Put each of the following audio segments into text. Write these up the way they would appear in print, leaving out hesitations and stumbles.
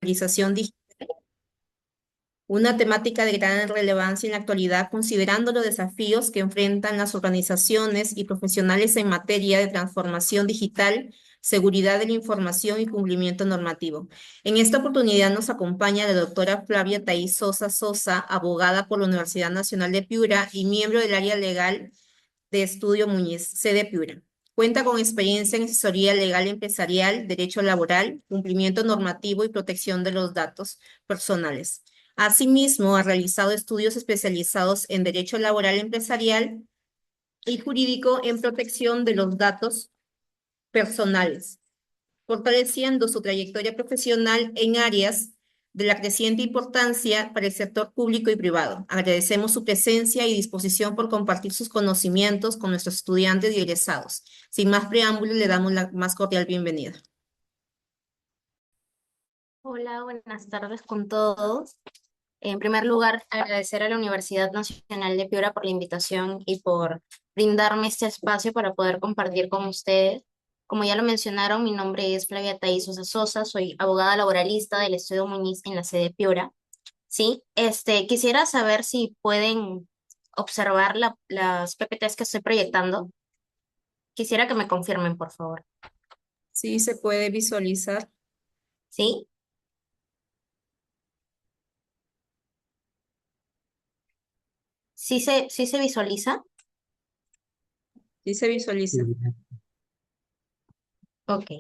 regularización digital, una temática de gran relevancia en la actualidad, considerando los desafíos que enfrentan las organizaciones y profesionales en materia de transformación digital, seguridad de la información y cumplimiento normativo. En esta oportunidad nos acompaña la doctora Flavia Thaís Sosa Sosa, abogada por la Universidad Nacional de Piura y miembro del área legal de Estudio Muñiz, sede Piura. Cuenta con experiencia en asesoría legal empresarial, derecho laboral, cumplimiento normativo y protección de los datos personales. Asimismo, ha realizado estudios especializados en derecho laboral empresarial y jurídico en protección de los datos personales, fortaleciendo su trayectoria profesional en áreas de la creciente importancia para el sector público y privado. Agradecemos su presencia y disposición por compartir sus conocimientos con nuestros estudiantes y egresados. Sin más preámbulos, le damos la más cordial bienvenida. Hola, buenas tardes con todos. En primer lugar, agradecer a la Universidad Nacional de Piura por la invitación y por brindarme este espacio para poder compartir con ustedes. Como ya lo mencionaron, mi nombre es Flavia Thaís Sosa Sosa, soy abogada laboralista del Estudio Muñiz en la sede Piura. Sí, quisiera saber si pueden observar las PPTs que estoy proyectando. Quisiera que me confirmen, por favor. Sí, se puede visualizar. ¿Sí? ¿Sí se visualiza? Sí, se visualiza. Ok.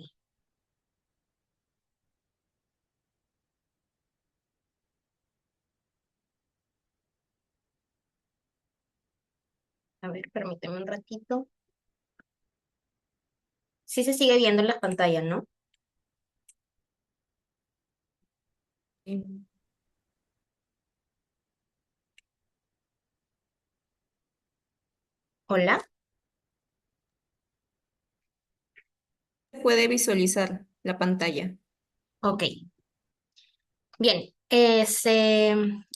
A ver, permíteme un ratito. Sí se sigue viendo en las pantallas, ¿no? Sí. Hola. Se puede visualizar la pantalla. Ok. Bien.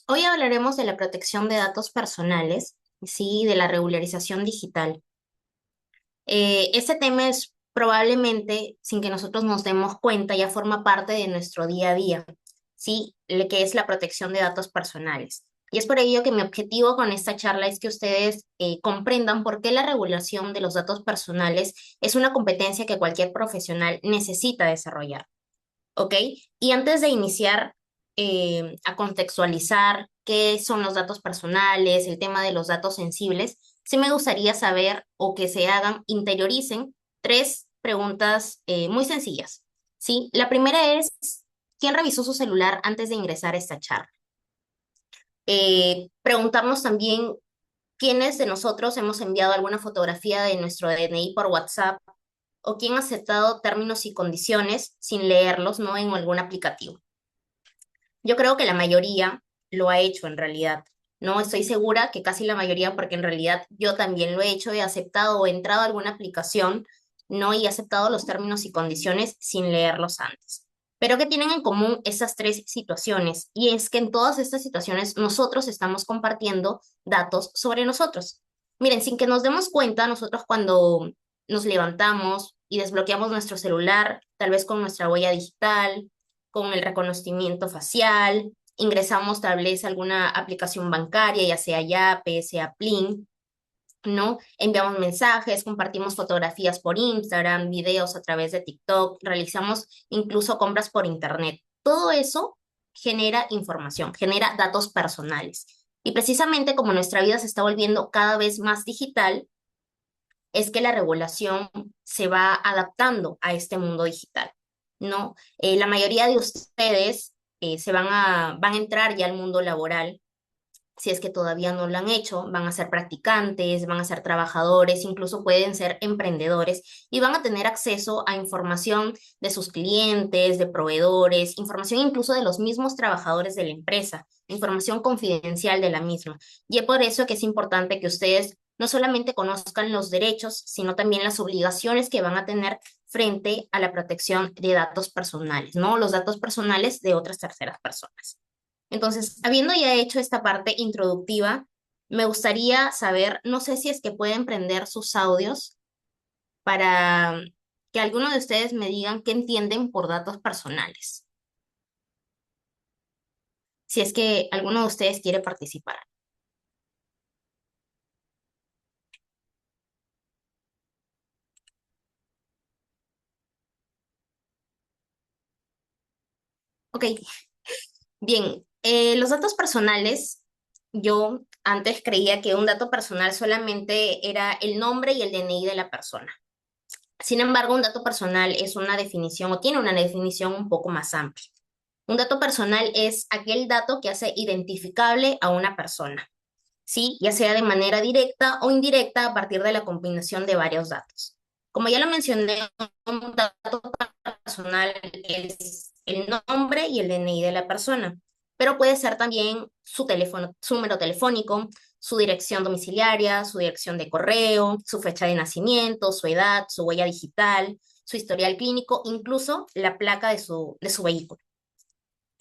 Hoy hablaremos de la protección de datos personales, sí, de la regularización digital. Este tema es probablemente, sin que nosotros nos demos cuenta, ya forma parte de nuestro día a día, sí, lo que es la protección de datos personales. Y es por ello que mi objetivo con esta charla es que ustedes comprendan por qué la regulación de los datos personales es una competencia que cualquier profesional necesita desarrollar. ¿Ok? Y antes de iniciar a contextualizar qué son los datos personales, el tema de los datos sensibles, sí me gustaría saber o que se hagan, interioricen tres preguntas muy sencillas. ¿Sí? La primera es, ¿quién revisó su celular antes de ingresar a esta charla? Preguntarnos también, ¿quiénes de nosotros hemos enviado alguna fotografía de nuestro DNI por WhatsApp o quién ha aceptado términos y condiciones sin leerlos, ¿no? En algún aplicativo. Yo creo que la mayoría lo ha hecho en realidad. No estoy segura que casi la mayoría, porque en realidad yo también lo he hecho, he aceptado o he entrado a alguna aplicación, no y he aceptado los términos y condiciones sin leerlos antes. Pero ¿qué tienen en común esas tres situaciones? Y es que en todas estas situaciones nosotros estamos compartiendo datos sobre nosotros. Miren, sin que nos demos cuenta, nosotros cuando nos levantamos y desbloqueamos nuestro celular, tal vez con nuestra huella digital, con el reconocimiento facial, ingresamos tal vez alguna aplicación bancaria, ya sea Yape, sea Plin, ¿no? Enviamos mensajes, compartimos fotografías por Instagram, videos a través de TikTok, realizamos incluso compras por Internet. Todo eso genera información, genera datos personales. Y precisamente como nuestra vida se está volviendo cada vez más digital, es que la regulación se va adaptando a este mundo digital, ¿no? La mayoría de ustedes van a entrar ya al mundo laboral, si es que todavía no lo han hecho, van a ser practicantes, van a ser trabajadores, incluso pueden ser emprendedores y van a tener acceso a información de sus clientes, de proveedores, información incluso de los mismos trabajadores de la empresa, información confidencial de la misma. Y es por eso que es importante que ustedes no solamente conozcan los derechos, sino también las obligaciones que van a tener frente a la protección de datos personales, ¿no? Los datos personales de otras terceras personas. Entonces, habiendo ya hecho esta parte introductiva, me gustaría saber, no sé si es que pueden prender sus audios para que alguno de ustedes me digan qué entienden por datos personales. si es que alguno de ustedes quiere participar. Ok, bien. Los datos personales, yo antes creía que un dato personal solamente era el nombre y el DNI de la persona. Sin embargo, un dato personal es una definición o tiene una definición un poco más amplia. Un dato personal es aquel dato que hace identificable a una persona, ¿sí? Ya sea de manera directa o indirecta a partir de la combinación de varios datos. Como ya lo mencioné, un dato personal es el nombre y el DNI de la persona, pero puede ser también su teléfono, su número telefónico, su dirección domiciliaria, su dirección de correo, su fecha de nacimiento, su edad, su huella digital, su historial clínico, incluso la placa de su vehículo.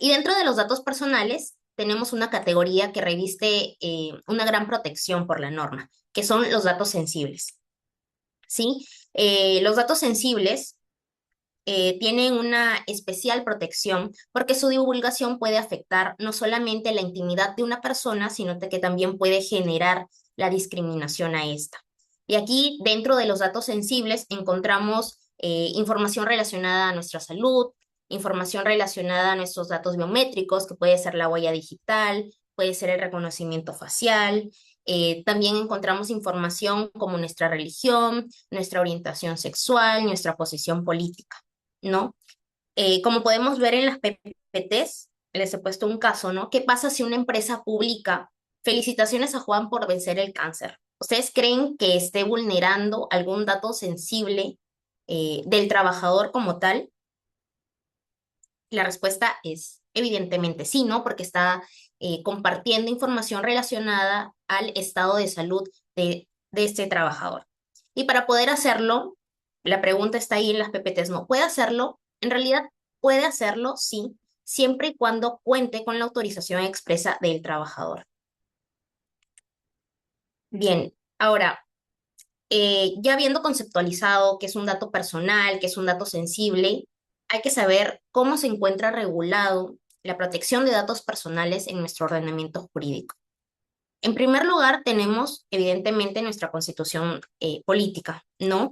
Y dentro de los datos personales tenemos una categoría que reviste una gran protección por la norma, que son los datos sensibles, ¿sí? Los datos sensibles tienen una especial protección porque su divulgación puede afectar no solamente la intimidad de una persona, sino que también puede generar la discriminación a esta. Y aquí, dentro de los datos sensibles, encontramos información relacionada a nuestra salud, información relacionada a nuestros datos biométricos, que puede ser la huella digital, puede ser el reconocimiento facial. También encontramos información como nuestra religión, nuestra orientación sexual, nuestra posición política. ¿No? Como podemos ver en las PPTs, les he puesto un caso, ¿no? ¿Qué pasa si una empresa publica felicitaciones a Juan por vencer el cáncer? ¿Ustedes creen que esté vulnerando algún dato sensible del trabajador como tal? La respuesta es evidentemente sí, ¿no? Porque está compartiendo información relacionada al estado de salud de este trabajador. Y para poder hacerlo, la pregunta está ahí en las PPTs, ¿no? ¿Puede hacerlo? En realidad puede hacerlo, sí, siempre y cuando cuente con la autorización expresa del trabajador. Bien, ahora, ya habiendo conceptualizado qué es un dato personal, qué es un dato sensible, hay que saber cómo se encuentra regulado la protección de datos personales en nuestro ordenamiento jurídico. En primer lugar, tenemos evidentemente nuestra constitución política, ¿no?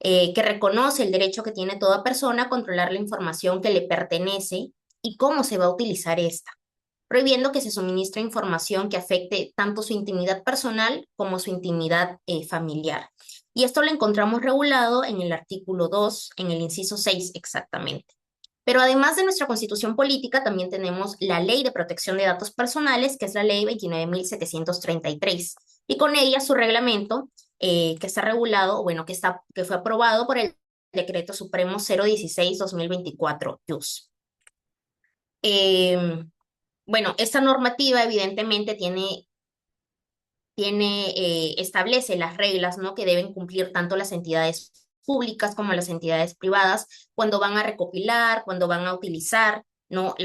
Que reconoce el derecho que tiene toda persona a controlar la información que le pertenece y cómo se va a utilizar esta, prohibiendo que se suministre información que afecte tanto su intimidad personal como su intimidad familiar. Y esto lo encontramos regulado en el artículo 2, en el inciso 6 exactamente. Pero además de nuestra constitución política, también tenemos la Ley de Protección de Datos Personales, que es la Ley 29.733, y con ella su reglamento, que está regulado, bueno, que fue aprobado por el Decreto Supremo 016-2024, JUS. Bueno, esta normativa evidentemente establece las reglas, ¿no? Que deben cumplir tanto las entidades públicas como las entidades privadas cuando van a recopilar, cuando van a utilizar, ¿no?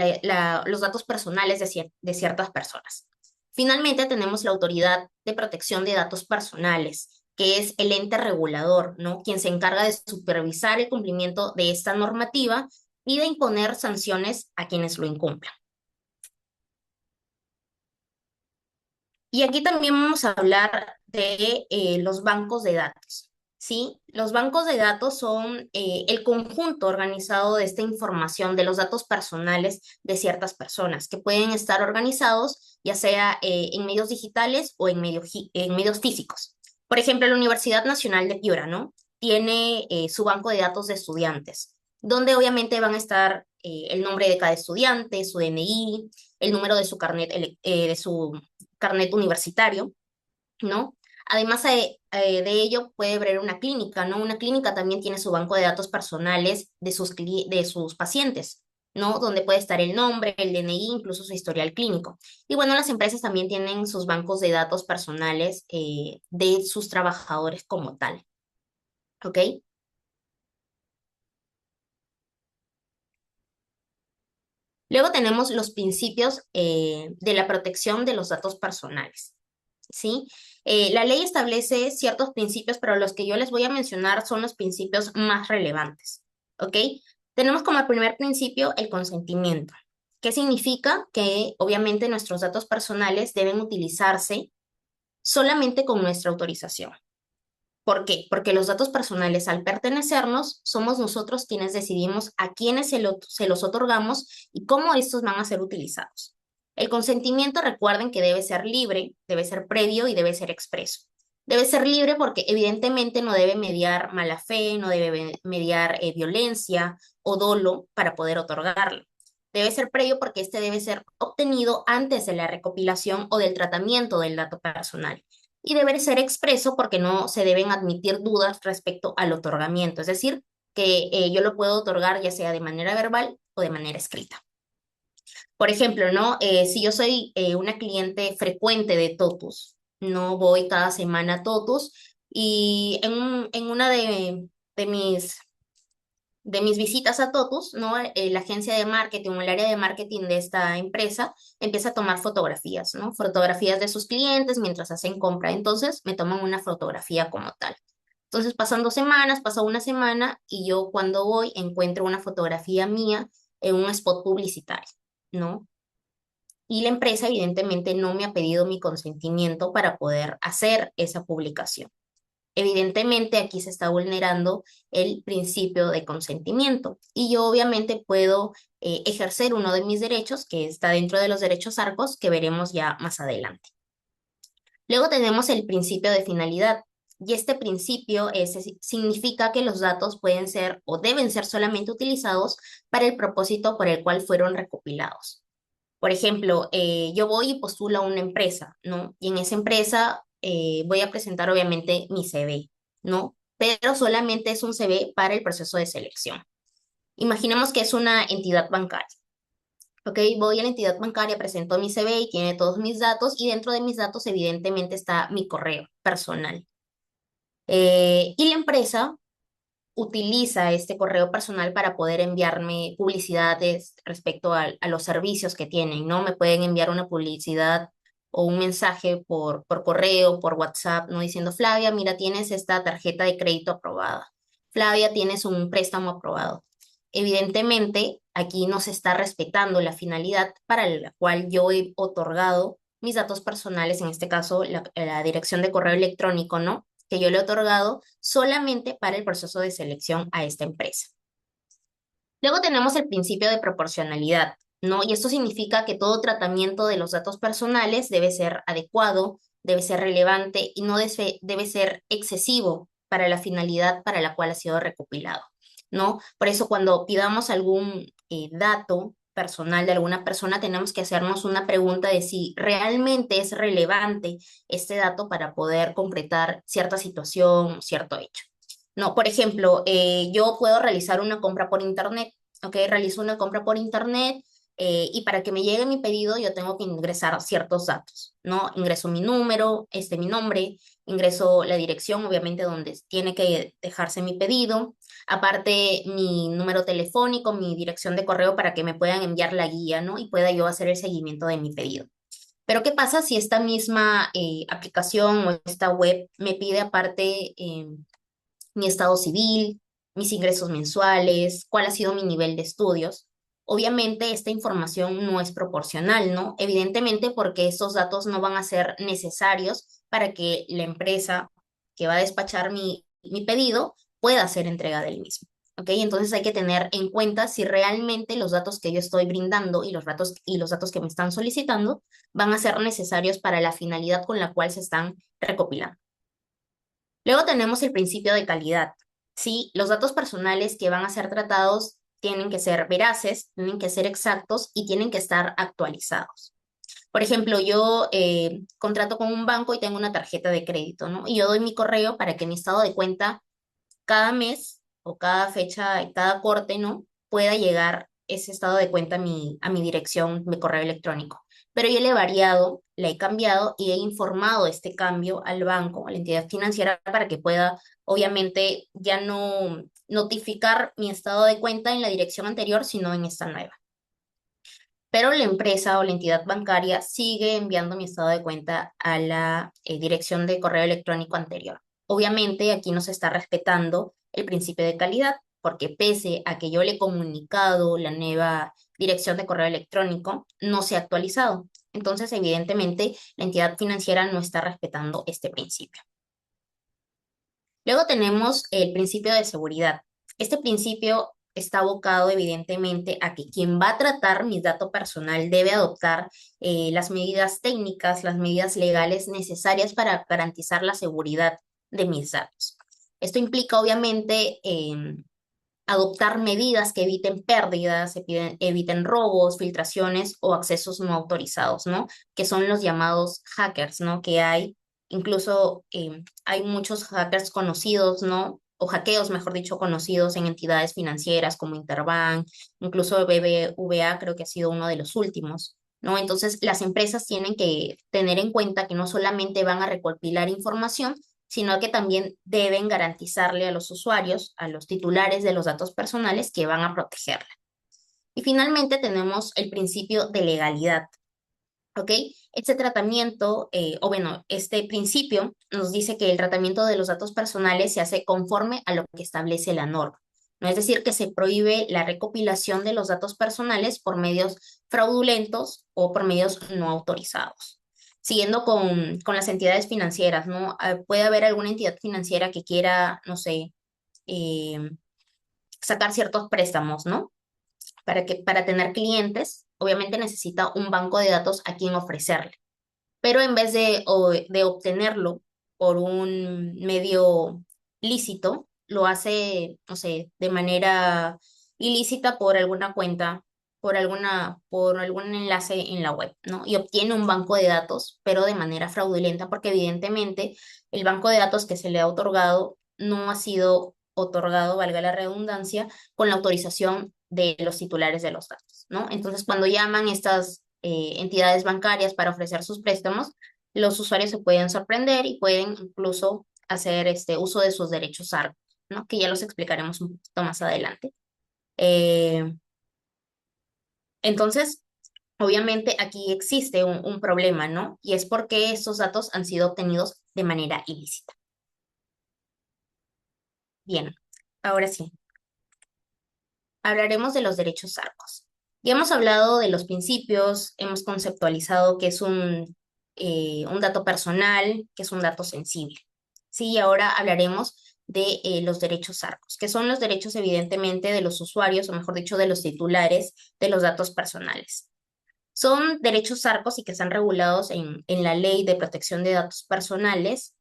Los datos personales de ciertas personas. Finalmente, tenemos la Autoridad de Protección de Datos Personales, que es el ente regulador, ¿no? Quien se encarga de supervisar el cumplimiento de esta normativa y de imponer sanciones a quienes lo incumplan. Y aquí también vamos a hablar de los bancos de datos, ¿sí? Los bancos de datos son el conjunto organizado de esta información, de los datos personales de ciertas personas, que pueden estar organizados ya sea en medios digitales o en medios físicos. Por ejemplo, la Universidad Nacional de Piura, ¿no? Tiene su banco de datos de estudiantes, donde obviamente van a estar el nombre de cada estudiante, su DNI, el número de su carnet universitario, ¿no? Además de ello, puede haber una clínica, ¿no? Una clínica también tiene su banco de datos personales de sus pacientes, ¿no? Donde puede estar el nombre, el DNI, incluso su historial clínico. Y bueno, las empresas también tienen sus bancos de datos personales de sus trabajadores como tal, ¿ok? Luego tenemos los principios de la protección de los datos personales. ¿Sí? La ley establece ciertos principios, pero los que yo les voy a mencionar son los principios más relevantes, ¿ok? Tenemos como primer principio el consentimiento. ¿Qué significa? Que obviamente nuestros datos personales deben utilizarse solamente con nuestra autorización. ¿Por qué? Porque los datos personales, al pertenecernos, somos nosotros quienes decidimos a quiénes se los otorgamos y cómo estos van a ser utilizados. El consentimiento, recuerden que debe ser libre, debe ser previo y debe ser expreso. Debe ser libre porque evidentemente no debe mediar mala fe, no debe mediar violencia o dolo para poder otorgarlo. Debe ser previo porque este debe ser obtenido antes de la recopilación o del tratamiento del dato personal y debe ser expreso porque no se deben admitir dudas respecto al otorgamiento, es decir, que yo lo puedo otorgar ya sea de manera verbal o de manera escrita. Por ejemplo, ¿no? Si yo soy una cliente frecuente de Totus, no voy cada semana a Totus y en una de mis visitas a Totus, ¿no? La agencia de marketing o el área de marketing de esta empresa empieza a tomar fotografías, ¿no? Fotografías de sus clientes mientras hacen compra. Entonces me toman una fotografía como tal. Entonces pasan 2 semanas, pasa una semana y yo cuando voy encuentro una fotografía mía en un spot publicitario, ¿no? Y la empresa evidentemente no me ha pedido mi consentimiento para poder hacer esa publicación. Evidentemente aquí se está vulnerando el principio de consentimiento y yo obviamente puedo ejercer uno de mis derechos que está dentro de los derechos arcos que veremos ya más adelante. Luego tenemos el principio de finalidad y este principio significa que los datos pueden ser o deben ser solamente utilizados para el propósito por el cual fueron recopilados. Por ejemplo, yo voy y postulo a una empresa, ¿no? Y en esa empresa voy a presentar obviamente mi CV, ¿no? Pero solamente es un CV para el proceso de selección. Imaginemos que es una entidad bancaria, ¿ok? Voy a la entidad bancaria, presento mi CV y tiene todos mis datos y dentro de mis datos evidentemente está mi correo personal. Y la empresa utiliza este correo personal para poder enviarme publicidades respecto a los servicios que tienen, ¿no? Me pueden enviar una publicidad o un mensaje por correo, por WhatsApp, ¿no? Diciendo, Flavia, mira, tienes esta tarjeta de crédito aprobada. Flavia, tienes un préstamo aprobado. Evidentemente, aquí no se está respetando la finalidad para la cual yo he otorgado mis datos personales, en este caso la dirección de correo electrónico, ¿no? Que yo le he otorgado solamente para el proceso de selección a esta empresa. Luego tenemos el principio de proporcionalidad, ¿no? Y esto significa que todo tratamiento de los datos personales debe ser adecuado, debe ser relevante y no debe ser excesivo para la finalidad para la cual ha sido recopilado, ¿no? Por eso cuando pidamos algún dato personal de alguna persona, tenemos que hacernos una pregunta de si realmente es relevante este dato para poder concretar cierta situación, cierto hecho. No, por ejemplo, yo puedo realizar una compra por internet, ¿ok? Realizo una compra por internet y para que me llegue mi pedido yo tengo que ingresar ciertos datos, ¿no? Ingreso mi número, mi nombre, ingreso la dirección, obviamente, donde tiene que dejarse mi pedido, aparte mi número telefónico, mi dirección de correo para que me puedan enviar la guía, ¿no? Y pueda yo hacer el seguimiento de mi pedido. Pero ¿qué pasa si esta misma aplicación o esta web me pide aparte mi estado civil, mis ingresos mensuales, cuál ha sido mi nivel de estudios? Obviamente esta información no es proporcional, ¿no? Evidentemente porque estos datos no van a ser necesarios para que la empresa que va a despachar mi pedido pueda hacer entrega del mismo. ¿Ok? Entonces hay que tener en cuenta si realmente los datos que yo estoy brindando y los datos que me están solicitando van a ser necesarios para la finalidad con la cual se están recopilando. Luego tenemos el principio de calidad. Sí, los datos personales que van a ser tratados tienen que ser veraces, tienen que ser exactos y tienen que estar actualizados. Por ejemplo, yo contrato con un banco y tengo una tarjeta de crédito, ¿no? Y yo doy mi correo para que mi estado de cuenta cada mes o cada fecha, cada corte, ¿no? Pueda llegar ese estado de cuenta a mi dirección, mi correo electrónico. Pero yo le he variado, le he cambiado y he informado este cambio al banco, a la entidad financiera, para que pueda, obviamente, ya no notificar mi estado de cuenta en la dirección anterior, sino en esta nueva. Pero la empresa o la entidad bancaria sigue enviando mi estado de cuenta a la dirección de correo electrónico anterior. Obviamente aquí no se está respetando el principio de calidad, porque pese a que yo le he comunicado la nueva dirección de correo electrónico no se ha actualizado. Entonces, evidentemente, la entidad financiera no está respetando este principio. Luego tenemos el principio de seguridad. Este principio está abocado evidentemente a que quien va a tratar mi dato personal debe adoptar las medidas técnicas, las medidas legales necesarias para garantizar la seguridad de mis datos. Esto implica obviamente adoptar medidas que eviten pérdidas, eviten robos, filtraciones o accesos no autorizados, ¿no? Que son los llamados hackers, ¿no? Que hay, incluso hay muchos hackers conocidos, ¿no? O hackeos, mejor dicho, conocidos en entidades financieras como Interbank, incluso BBVA creo que ha sido uno de los últimos, ¿no? Entonces, las empresas tienen que tener en cuenta que no solamente van a recopilar información, sino que también deben garantizarle a los usuarios, a los titulares de los datos personales que van a protegerla. Y finalmente tenemos el principio de legalidad, ¿ok? Este tratamiento, o bueno, este principio nos dice que el tratamiento de los datos personales se hace conforme a lo que establece la norma. No es decir, que se prohíbe la recopilación de los datos personales por medios fraudulentos o por medios no autorizados. Siguiendo con las entidades financieras, ¿no? Puede haber alguna entidad financiera que quiera, no sé, eh, sacar ciertos préstamos, ¿no? Para tener clientes, obviamente necesita un banco de datos a quien ofrecerle. Pero en vez de obtenerlo por un medio lícito, lo hace, no sé, de manera ilícita por alguna cuenta, por algún enlace en la web, ¿no? Y obtiene un banco de datos, pero de manera fraudulenta, porque evidentemente el banco de datos que se le ha otorgado no ha sido otorgado, valga la redundancia, con la autorización de los titulares de los datos, ¿no? Entonces, cuando llaman estas entidades bancarias para ofrecer sus préstamos, los usuarios se pueden sorprender y pueden incluso hacer este uso de sus derechos ARCO, ¿no? Que ya los explicaremos un poquito más adelante. Eh, entonces, obviamente aquí existe un problema, ¿no? Y es porque estos datos han sido obtenidos de manera ilícita. Bien, ahora sí, hablaremos de los derechos ARCOS. Ya hemos hablado de los principios, hemos conceptualizado que es un dato personal, que es un dato sensible. Sí, ahora hablaremos de los derechos ARCOS, que son los derechos evidentemente de los usuarios, o mejor dicho, de los titulares de los datos personales. Son derechos ARCOS y que están regulados en la Ley de Protección de Datos Personales,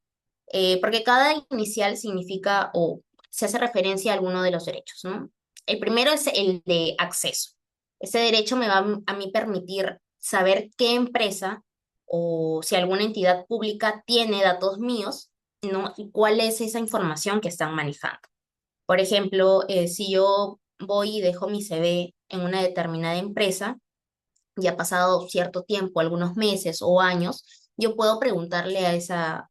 porque cada inicial significa o se hace referencia a alguno de los derechos, ¿no? El primero es el de acceso. Ese derecho me va a mí permitir saber qué empresa o si alguna entidad pública tiene datos míos, ¿no? Y cuál es esa información que están manejando. Por ejemplo, si yo voy y dejo mi CV en una determinada empresa, y ha pasado cierto tiempo, algunos meses o años, yo puedo preguntarle a esa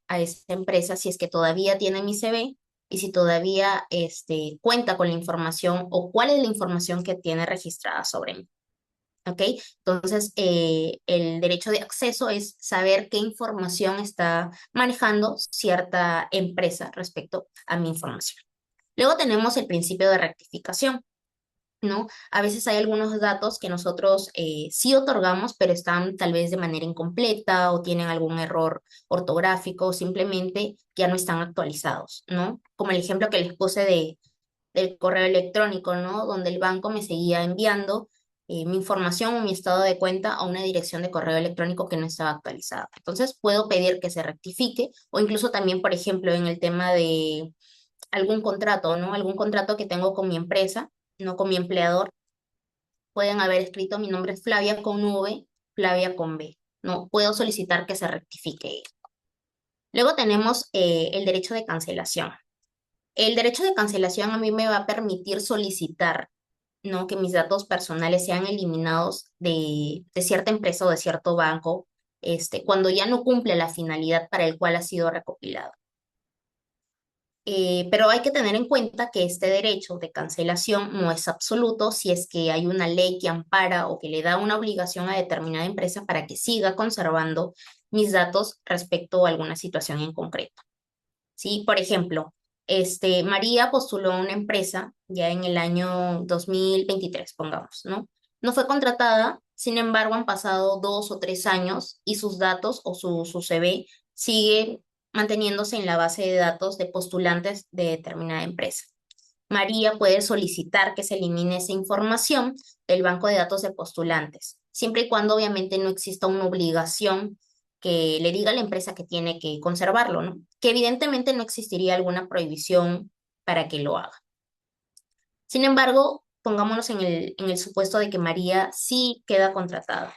empresa si es que todavía tiene mi CV y si todavía cuenta con la información o cuál es la información que tiene registrada sobre mí. ¿Ok? Entonces, el derecho de acceso es saber qué información está manejando cierta empresa respecto a mi información. Luego tenemos el principio de rectificación. ¿No? A veces hay algunos datos que nosotros sí otorgamos, pero están tal vez de manera incompleta o tienen algún error ortográfico, o simplemente ya no están actualizados, ¿no? Como el ejemplo que les puse del correo electrónico, ¿no? Donde el banco me seguía enviando mi información o mi estado de cuenta a una dirección de correo electrónico que no estaba actualizada. Entonces, puedo pedir que se rectifique o incluso también, por ejemplo, en el tema de algún contrato, ¿no? Algún contrato que tengo con mi empresa, no con mi empleador, pueden haber escrito mi nombre es Flavia con V, Flavia con B. No, puedo solicitar que se rectifique. Luego tenemos el derecho de cancelación. El derecho de cancelación a mí me va a permitir solicitar, ¿no? Que mis datos personales sean eliminados de cierta empresa o de cierto banco, cuando ya no cumple la finalidad para el cual ha sido recopilado. Pero hay que tener en cuenta que este derecho de cancelación no es absoluto si es que hay una ley que ampara o que le da una obligación a determinada empresa para que siga conservando mis datos respecto a alguna situación en concreto. ¿Sí? Por ejemplo, María postuló a una empresa ya en el año 2023, pongamos, ¿no? No fue contratada, sin embargo, han pasado 2 o 3 años y sus datos o su CV sigue manteniéndose en la base de datos de postulantes de determinada empresa. María puede solicitar que se elimine esa información del banco de datos de postulantes, siempre y cuando obviamente no exista una obligación que le diga a la empresa que tiene que conservarlo, ¿no? Que evidentemente no existiría alguna prohibición para que lo haga. Sin embargo, pongámonos en el supuesto de que María sí queda contratada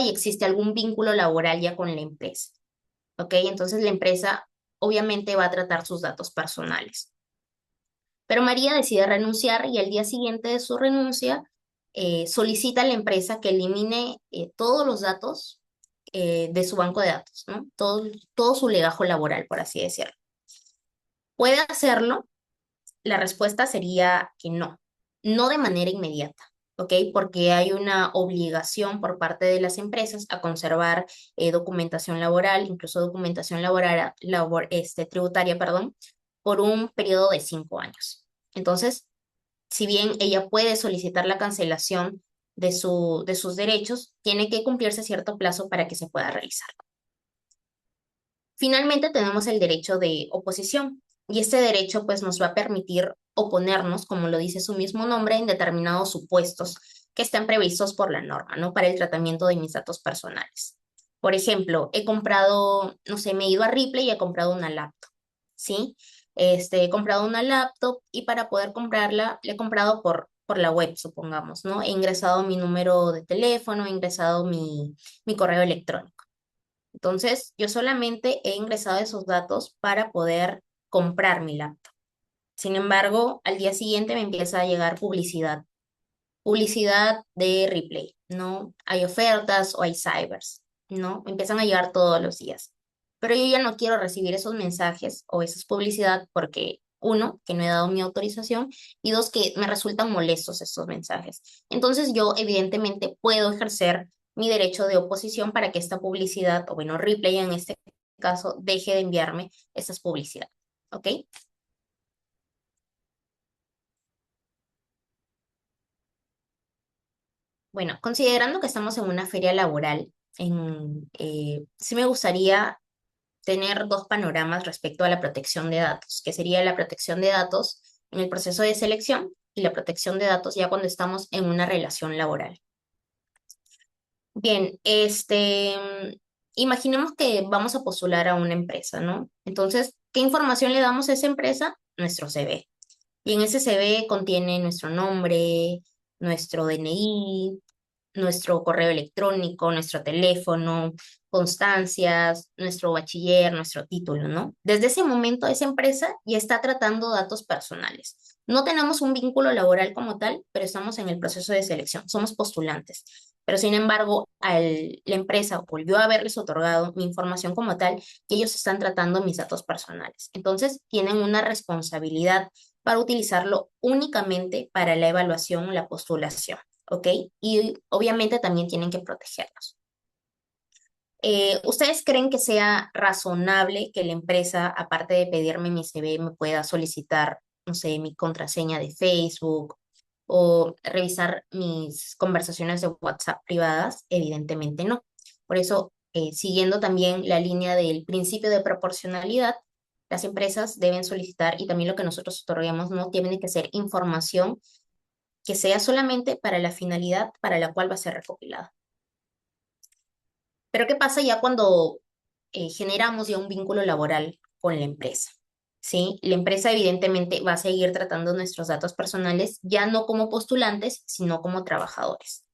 y existe algún vínculo laboral ya con la empresa, ¿ok? Entonces la empresa obviamente va a tratar sus datos personales. Pero María decide renunciar y al día siguiente de su renuncia solicita a la empresa que elimine todos los datos de su banco de datos, ¿no? Todo su legajo laboral, por así decirlo. ¿Puede hacerlo? La respuesta sería que no, no de manera inmediata, ¿ok? Porque hay una obligación por parte de las empresas a conservar documentación laboral, incluso documentación laboral, tributaria, perdón, por un periodo de 5 años. Entonces, si bien ella puede solicitar la cancelación de sus derechos, tiene que cumplirse cierto plazo para que se pueda realizar. Finalmente tenemos el derecho de oposición y este derecho pues nos va a permitir oponernos, como lo dice su mismo nombre, en determinados supuestos que estén previstos por la norma, ¿no? Para el tratamiento de mis datos personales. Por ejemplo, he comprado, no sé, me he ido a Ripley y he comprado una laptop, ¿sí? He comprado una laptop y para poder comprarla, la he comprado por la web, supongamos, ¿no? He ingresado mi número de teléfono, he ingresado mi correo electrónico. Entonces, yo solamente he ingresado esos datos para poder comprar mi laptop. Sin embargo, al día siguiente me empieza a llegar publicidad, publicidad de Replay, ¿no? Hay ofertas o hay cybers, ¿no? Me empiezan a llegar todos los días. Pero yo ya no quiero recibir esos mensajes o esa publicidad porque, uno, que no he dado mi autorización y dos, que me resultan molestos estos mensajes. Entonces yo evidentemente puedo ejercer mi derecho de oposición para que esta publicidad, o bueno, Replay en este caso, deje de enviarme esas publicidades. ¿Ok? Bueno, considerando que estamos en una feria laboral, sí me gustaría tener dos panoramas respecto a la protección de datos, que sería la protección de datos en el proceso de selección y la protección de datos ya cuando estamos en una relación laboral. Bien, imaginemos que vamos a postular a una empresa, ¿no? Entonces, ¿qué información le damos a esa empresa? Nuestro CV. Y en ese CV contiene nuestro nombre, nuestro DNI, nuestro correo electrónico, nuestro teléfono, constancias, nuestro bachiller, nuestro título, ¿no? Desde ese momento esa empresa ya está tratando datos personales. No tenemos un vínculo laboral como tal, pero estamos en el proceso de selección, somos postulantes. Pero sin embargo, la empresa volvió a haberles otorgado mi información como tal y ellos están tratando mis datos personales. Entonces, tienen una responsabilidad para utilizarlo únicamente para la evaluación o la postulación. ¿Ok? Y obviamente también tienen que protegerlos. ¿Ustedes creen que sea razonable que la empresa, aparte de pedirme mi CV, me pueda solicitar, no sé, mi contraseña de Facebook o revisar mis conversaciones de WhatsApp privadas? Evidentemente no. Por eso, siguiendo también la línea del principio de proporcionalidad, las empresas deben solicitar y también lo que nosotros otorguemos no tiene que ser información que sea solamente para la finalidad para la cual va a ser recopilada. Pero ¿qué pasa ya cuando generamos ya un vínculo laboral con la empresa? ¿Sí? La empresa evidentemente va a seguir tratando nuestros datos personales ya no como postulantes, sino como trabajadores.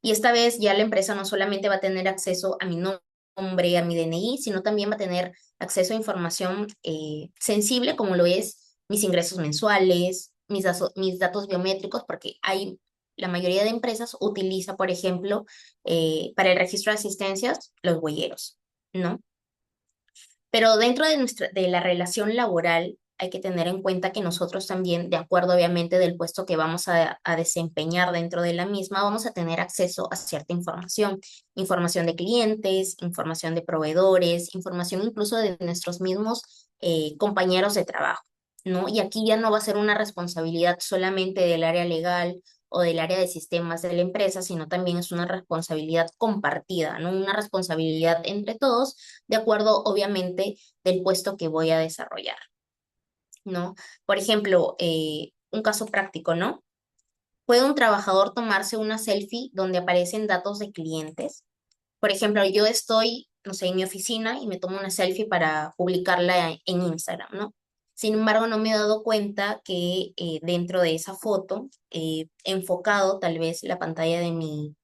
Y esta vez ya la empresa no solamente va a tener acceso a mi nombre, a mi DNI, sino también va a tener acceso a información sensible como lo es mis ingresos mensuales, mis datos biométricos, porque la mayoría de empresas utiliza, por ejemplo, para el registro de asistencias, los huelleros, ¿no? Pero dentro de la relación laboral hay que tener en cuenta que nosotros también, de acuerdo obviamente del puesto que vamos a desempeñar dentro de la misma, vamos a tener acceso a cierta información, información de clientes, información de proveedores, información incluso de nuestros mismos compañeros de trabajo, ¿no? Y aquí ya no va a ser una responsabilidad solamente del área legal o del área de sistemas de la empresa, sino también es una responsabilidad compartida, ¿no? Una responsabilidad entre todos, de acuerdo, obviamente, del puesto que voy a desarrollar, ¿no? Por ejemplo, un caso práctico, ¿no? ¿Puede un trabajador tomarse una selfie donde aparecen datos de clientes? Por ejemplo, yo estoy, no sé, en mi oficina y me tomo una selfie para publicarla en Instagram, ¿no? Sin embargo, no me he dado cuenta que dentro de esa foto he enfocado tal vez la pantalla de mi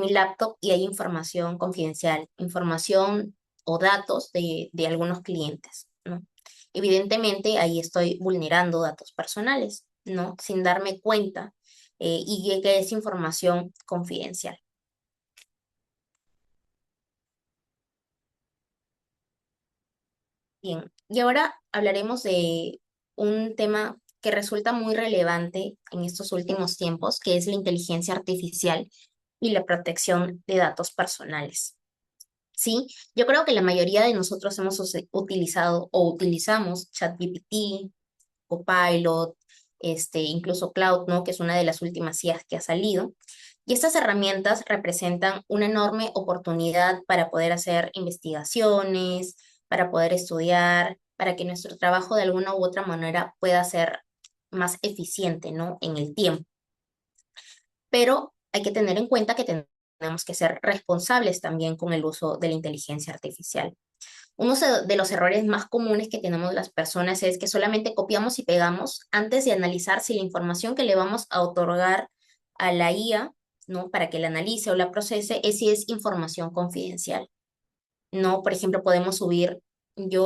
laptop y hay información confidencial, información o datos de algunos clientes, ¿no? Evidentemente, ahí estoy vulnerando datos personales, ¿no? Sin darme cuenta y que es información confidencial. Bien, y ahora hablaremos de un tema que resulta muy relevante en estos últimos tiempos, que es la inteligencia artificial y la protección de datos personales. Sí, yo creo que la mayoría de nosotros hemos utilizado o utilizamos ChatGPT, Copilot, incluso Cloud, ¿no? Que es una de las últimas IAs que ha salido. Y estas herramientas representan una enorme oportunidad para poder hacer investigaciones, para poder estudiar, para que nuestro trabajo de alguna u otra manera pueda ser más eficiente, ¿no? En el tiempo. Pero hay que tener en cuenta que tenemos que ser responsables también con el uso de la inteligencia artificial. Uno de los errores más comunes que tenemos las personas es que solamente copiamos y pegamos antes de analizar si la información que le vamos a otorgar a la IA, ¿no? Para que la analice o la procese, es si es información confidencial. No, por ejemplo, podemos subir, yo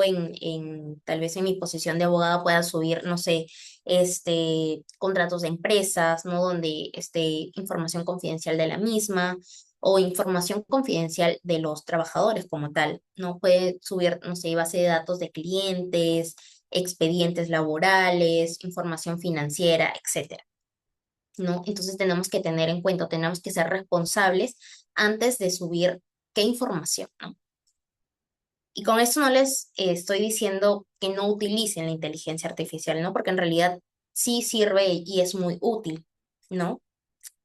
tal vez en mi posición de abogada pueda subir, no sé, contratos de empresas, ¿no? Donde información confidencial de la misma o información confidencial de los trabajadores como tal, ¿no? Puede subir, no sé, base de datos de clientes, expedientes laborales, información financiera, etcétera, ¿no? Entonces tenemos que tener en cuenta, tenemos que ser responsables antes de subir qué información, ¿no? Y con esto no les estoy diciendo que no utilicen la inteligencia artificial, ¿no? Porque en realidad sí sirve y es muy útil, ¿no?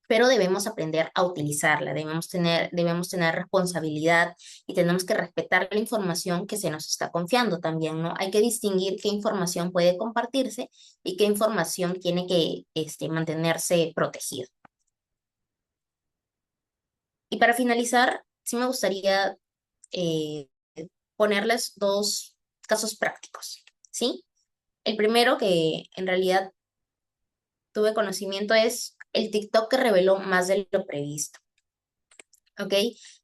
Pero debemos aprender a utilizarla, debemos tener responsabilidad y tenemos que respetar la información que se nos está confiando también, ¿no? Hay que distinguir qué información puede compartirse y qué información tiene que mantenerse protegida. Y para finalizar, sí me gustaría eh, ponerles dos casos prácticos, ¿sí? El primero que en realidad tuve conocimiento es el TikTok que reveló más de lo previsto, ¿ok?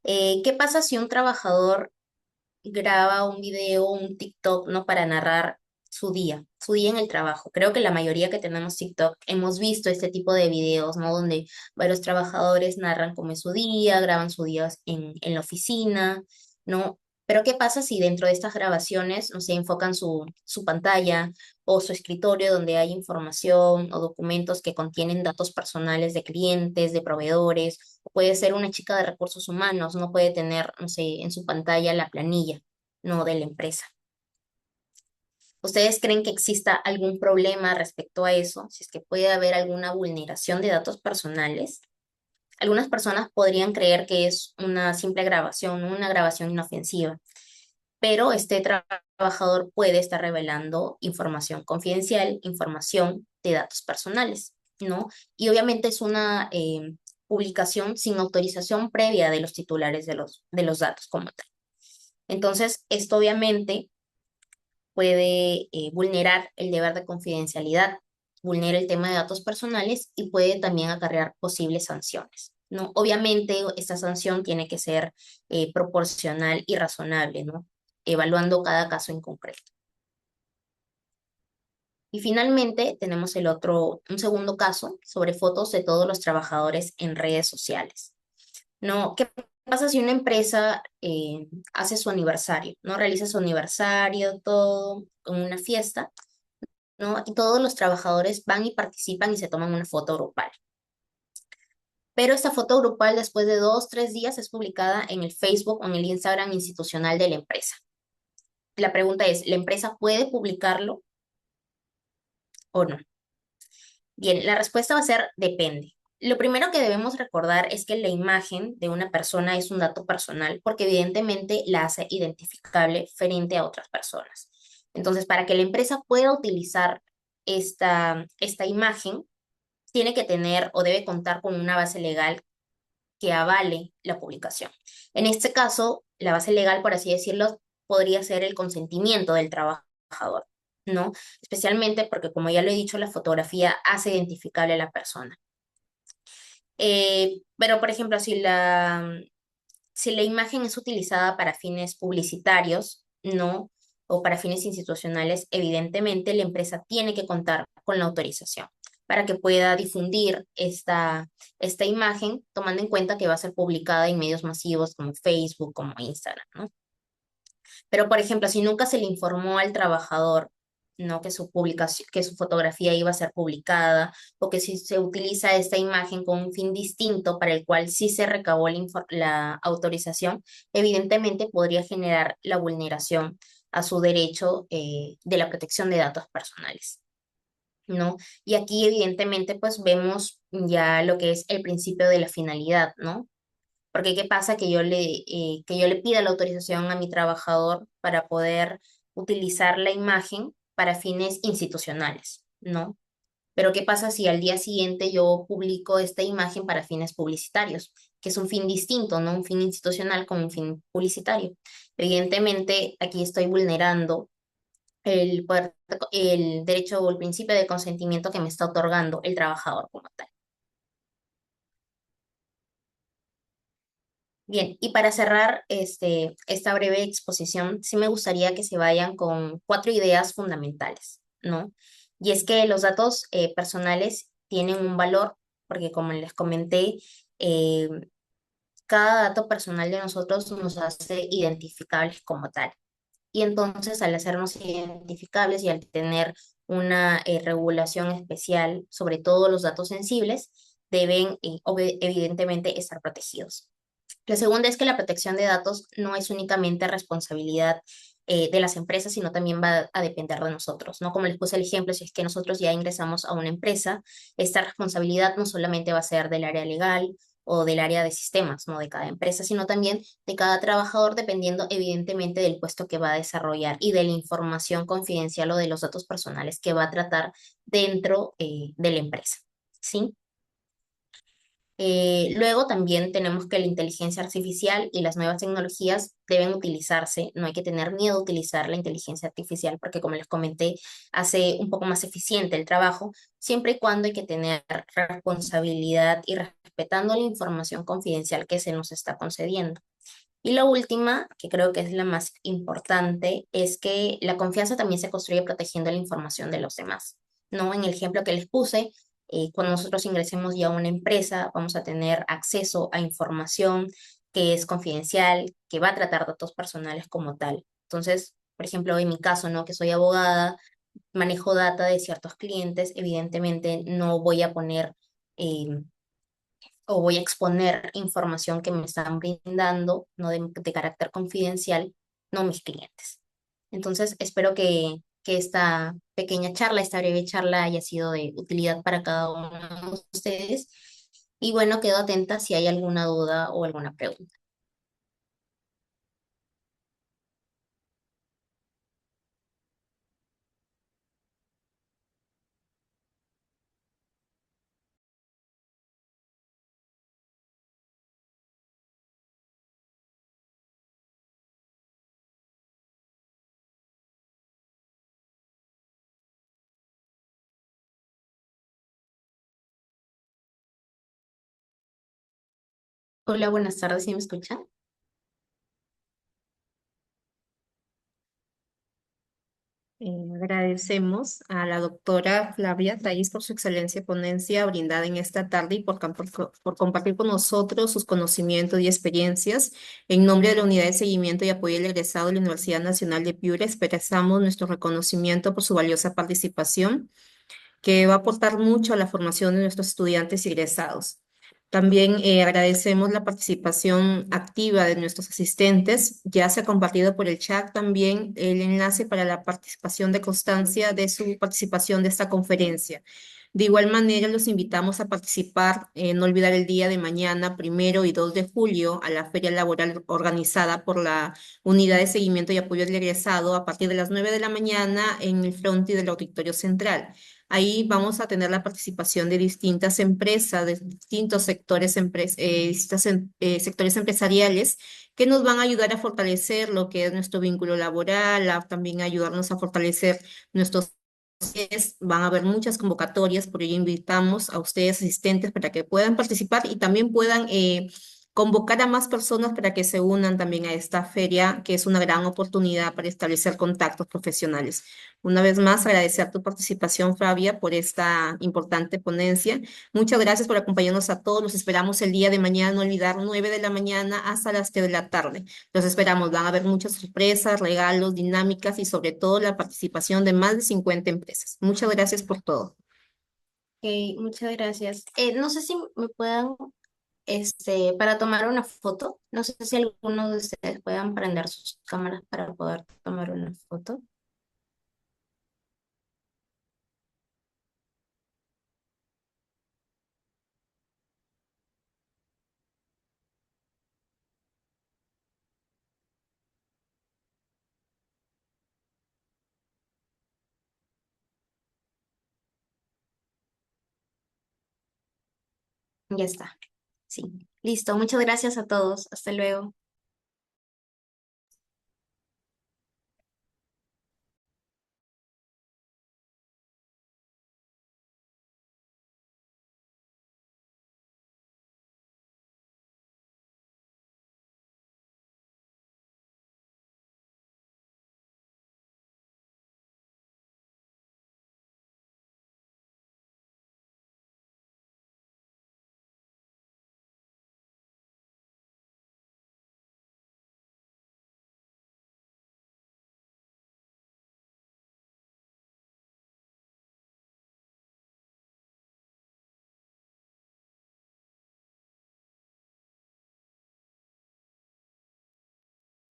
¿Qué pasa si un trabajador graba un video, un TikTok, ¿no? Para narrar su día en el trabajo? Creo que la mayoría que tenemos TikTok hemos visto este tipo de videos, ¿no? Donde varios trabajadores narran cómo es su día, graban su día en la oficina, ¿no? Pero ¿qué pasa si dentro de estas grabaciones, no sé, enfocan su pantalla o su escritorio donde hay información o documentos que contienen datos personales de clientes, de proveedores? O puede ser una chica de recursos humanos, no puede tener, no sé, en su pantalla la planilla, no de la empresa. ¿Ustedes creen que exista algún problema respecto a eso? Si es que puede haber alguna vulneración de datos personales. Algunas personas podrían creer que es una simple grabación, ¿no? Una grabación inofensiva, pero trabajador puede estar revelando información confidencial, información de datos personales, ¿no? Y obviamente es una publicación sin autorización previa de los titulares de los datos como tal. Entonces, esto obviamente puede vulnerar el deber de confidencialidad, vulnera el tema de datos personales y puede también acarrear posibles sanciones, ¿no? Obviamente, esta sanción tiene que ser proporcional y razonable, ¿no? Evaluando cada caso en concreto. Y finalmente, tenemos un segundo caso sobre fotos de todos los trabajadores en redes sociales, ¿no? ¿Qué pasa si una empresa hace su aniversario, ¿no? Realiza su aniversario, todo, con una fiesta, ¿no? Y todos los trabajadores van y participan y se toman una foto grupal. Pero esta foto grupal después de 2, 3 días es publicada en el Facebook o en el Instagram institucional de la empresa. La pregunta es, ¿la empresa puede publicarlo o no? Bien, la respuesta va a ser depende. Lo primero que debemos recordar es que la imagen de una persona es un dato personal porque evidentemente la hace identificable frente a otras personas. Entonces, para que la empresa pueda utilizar esta imagen, tiene que tener o debe contar con una base legal que avale la publicación. En este caso, la base legal, por así decirlo, podría ser el consentimiento del trabajador, ¿no? Especialmente porque, como ya lo he dicho, la fotografía hace identificable a la persona. Pero, por ejemplo, si la imagen es utilizada para fines publicitarios, ¿no? O para fines institucionales, evidentemente la empresa tiene que contar con la autorización para que pueda difundir esta imagen, tomando en cuenta que va a ser publicada en medios masivos como Facebook, como Instagram, ¿no? Pero, por ejemplo, si nunca se le informó al trabajador, ¿no? Que su publicación, que su fotografía iba a ser publicada, o que si se utiliza esta imagen con un fin distinto para el cual sí se recabó la autorización, evidentemente podría generar la vulneración a su derecho de la protección de datos personales, ¿no? Y aquí evidentemente pues vemos ya lo que es el principio de la finalidad, ¿no? Porque ¿qué pasa? Que yo le pida la autorización a mi trabajador para poder utilizar la imagen para fines institucionales, ¿no? Pero ¿qué pasa si al día siguiente yo publico esta imagen para fines publicitarios? Que es un fin distinto, ¿no? Un fin institucional con un fin publicitario. Evidentemente, aquí estoy vulnerando el derecho o el principio de consentimiento que me está otorgando el trabajador como tal. Bien, y para cerrar esta breve exposición, sí me gustaría que se vayan con cuatro ideas fundamentales, ¿no? Y es que los datos personales tienen un valor, porque como les comenté, eh, cada dato personal de nosotros nos hace identificables como tal. Y entonces, al hacernos identificables y al tener una regulación especial sobre todos los datos sensibles, deben evidentemente estar protegidos. La segunda es que la protección de datos no es únicamente responsabilidad de las empresas, sino también va a depender de nosotros, ¿no? Como les puse el ejemplo, si es que nosotros ya ingresamos a una empresa, esta responsabilidad no solamente va a ser del área legal o del área de sistemas, ¿no? De cada empresa, sino también de cada trabajador, dependiendo evidentemente del puesto que va a desarrollar y de la información confidencial o de los datos personales que va a tratar dentro de la empresa, ¿sí? Luego también tenemos que la inteligencia artificial y las nuevas tecnologías deben utilizarse, no hay que tener miedo a utilizar la inteligencia artificial porque como les comenté, hace un poco más eficiente el trabajo, siempre y cuando hay que tener responsabilidad y respetando la información confidencial que se nos está concediendo. Y la última, que creo que es la más importante, es que la confianza también se construye protegiendo la información de los demás, ¿no? En el ejemplo que les puse, cuando nosotros ingresemos ya a una empresa, vamos a tener acceso a información que es confidencial, que va a tratar datos personales como tal. Entonces, por ejemplo, en mi caso, ¿no? Que soy abogada, manejo data de ciertos clientes, evidentemente no voy a poner o voy a exponer información que me están brindando, no de carácter confidencial, no mis clientes. Entonces, espero que esta pequeña charla, esta breve charla haya sido de utilidad para cada uno de ustedes. Y bueno, quedo atenta si hay alguna duda o alguna pregunta. Hola, buenas tardes, ¿sí me escuchan? Agradecemos a la doctora Flavia Thais por su excelente ponencia brindada en esta tarde y por compartir con nosotros sus conocimientos y experiencias. En nombre de la Unidad de Seguimiento y Apoyo al Egresado de la Universidad Nacional de Piura, expresamos nuestro reconocimiento por su valiosa participación, que va a aportar mucho a la formación de nuestros estudiantes y egresados. También agradecemos la participación activa de nuestros asistentes. Ya se ha compartido por el chat también el enlace para la participación de constancia de su participación de esta conferencia. De igual manera, los invitamos a participar, no olvidar el día de mañana, 1 y 2 de julio, a la feria laboral organizada por la Unidad de Seguimiento y Apoyo del Egresado a partir de las 9 de la mañana en el frontis del Auditorio Central. Ahí vamos a tener la participación de distintas empresas, de distintos sectores, sectores empresariales que nos van a ayudar a fortalecer lo que es nuestro vínculo laboral, a también ayudarnos a fortalecer nuestros van a haber muchas convocatorias, por ello invitamos a ustedes asistentes para que puedan participar y también puedan convocar a más personas para que se unan también a esta feria, que es una gran oportunidad para establecer contactos profesionales. Una vez más, agradecer tu participación, Fabia, por esta importante ponencia. Muchas gracias por acompañarnos a todos. Los esperamos el día de mañana, no olvidar, 9 de la mañana hasta las 3 de la tarde. Los esperamos, van a haber muchas sorpresas, regalos, dinámicas y sobre todo la participación de más de 50 empresas. Muchas gracias por todo. Ok, muchas gracias. No sé si me puedan, para tomar una foto, no sé si alguno de ustedes puedan prender sus cámaras para poder tomar una foto. Ya está. Sí. Listo. Muchas gracias a todos. Hasta luego.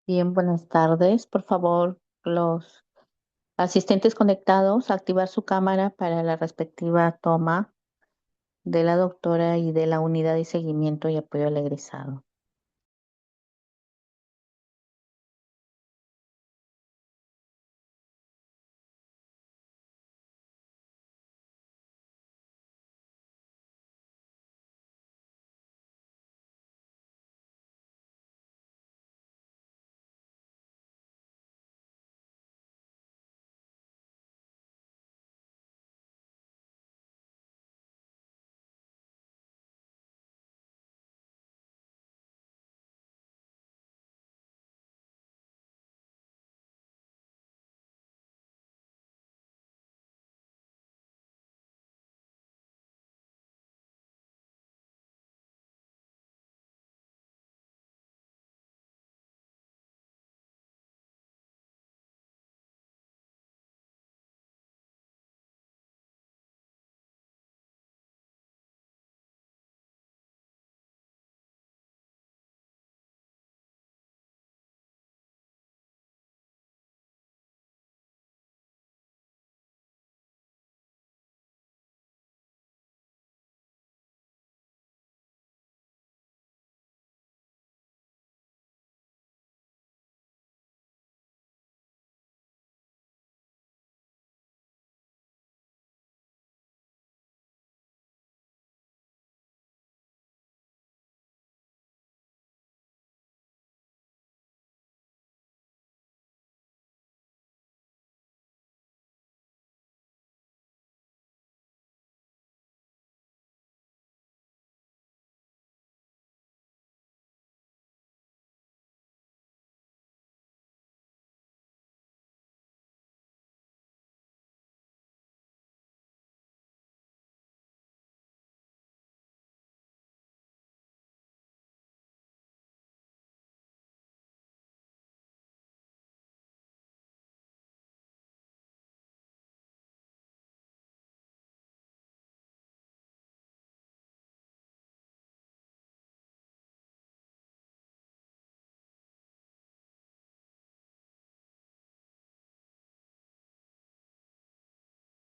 Bien, buenas tardes. Por favor, los asistentes conectados, activar su cámara para la respectiva toma de la doctora y de la unidad de seguimiento y apoyo al egresado.